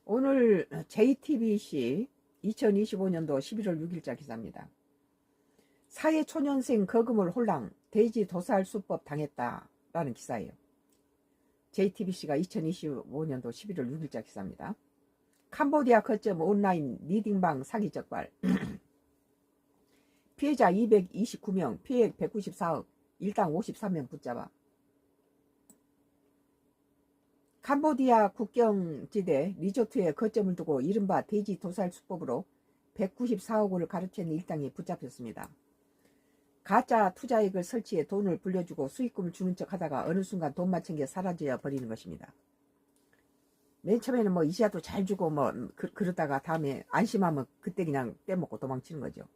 오늘 JTBC 2025년도 11월 6일자 기사입니다. 사회초년생 거금을 홀랑 돼지 도살 수법 당했다라는 기사예요. JTBC가 2025년도 11월 6일자 기사입니다. 캄보디아 거점 온라인 리딩방 사기 적발. 피해자 229명, 피해액 194억, 일당 53명 붙잡아. 캄보디아 국경지대 리조트에 거점을 두고 이른바 돼지 도살 수법으로 194억 원을 가로챈 일당이 붙잡혔습니다. 가짜 투자액을 설치해 돈을 불려주고 수익금을 주는 척 하다가 어느 순간 돈만 챙겨 사라져 버리는 것입니다. 맨 처음에는 뭐 이자도 잘 주고 뭐 그러다가 다음에 안심하면 그때 그냥 떼먹고 도망치는 거죠.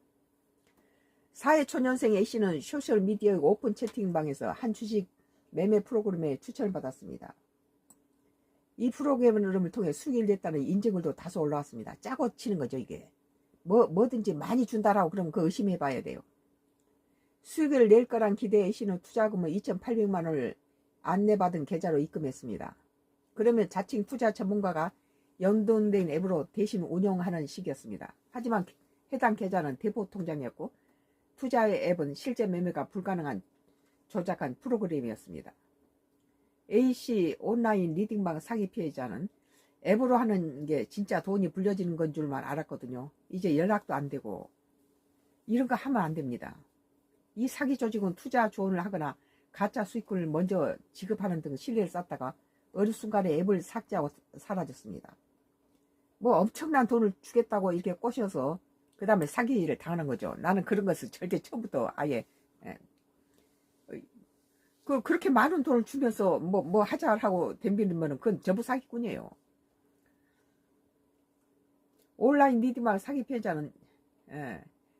사회초년생 A씨는 소셜미디어 오픈 채팅방에서 한 주식 매매 프로그램에 추천을 받았습니다. 이 프로그램을 통해 수익을 냈다는 인증글도 다소 올라왔습니다. 짜고 치는 거죠, 이게. 뭐든지 많이 준다라고 그러면 그 의심해 봐야 돼요. 수익을 낼 거란 기대에 A씨는 투자금을 2,800만 원을 안내받은 계좌로 입금했습니다. 그러면 자칭 투자 전문가가 연동된 앱으로 대신 운영하는 식이었습니다. 하지만 해당 계좌는 대포 통장이었고 투자의 앱은 실제 매매가 불가능한 조작한 프로그램이었습니다. A씨 온라인 리딩방 사기 피해자는 앱으로 하는 게 진짜 돈이 불려지는 건 줄만 알았거든요. 이제 연락도 안 되고 이런 거 하면 안 됩니다. 이 사기 조직은 투자 조언을 하거나 가짜 수익금을 먼저 지급하는 등 신뢰를 쌓다가 어느 순간에 앱을 삭제하고 사라졌습니다. 뭐 엄청난 돈을 주겠다고 이렇게 꼬셔서 그 다음에 사기를 당하는 거죠. 나는 그런 것을 절대 처음부터 아예 그렇게 많은 돈을 주면서 뭐 하자하고 덤비면 그건 전부 사기꾼이에요. 온라인 리딩방 사기 피해자는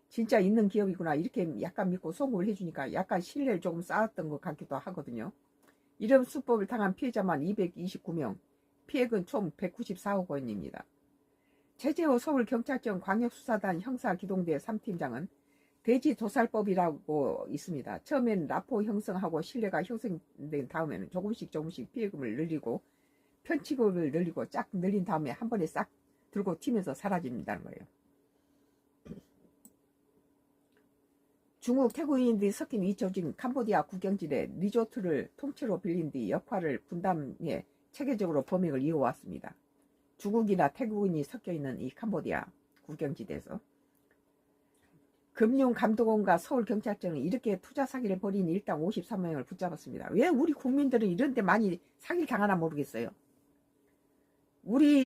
진짜 있는 기업이구나 이렇게 약간 믿고 송금을 해주니까 약간 신뢰를 조금 쌓았던 것 같기도 하거든요. 이런 수법을 당한 피해자만 229명, 피해액은 총 194억 원입니다. 최재호 서울경찰청 광역수사단 형사기동대 3팀장은 돼지 도살법이라고 있습니다. 처음에는 라포 형성하고 신뢰가 형성된 다음에는 조금씩 피해금을 늘리고 편취금을 늘리고 쫙 늘린 다음에 한 번에 싹 들고 튀면서 사라진다는 거예요. 중국 태국인들이 섞인 이 조직은 캄보디아 국경지대 리조트를 통째로 빌린 뒤 역할을 분담해 체계적으로 범행을 이어왔습니다. 중국이나 태국인이 섞여있는 이 캄보디아 국경지대에서 금융감독원과 서울경찰청은 이렇게 투자 사기를 벌인 일당 53명을 붙잡았습니다. 왜 우리 국민들은 이런 데 많이 사기를 당하나 모르겠어요. 우리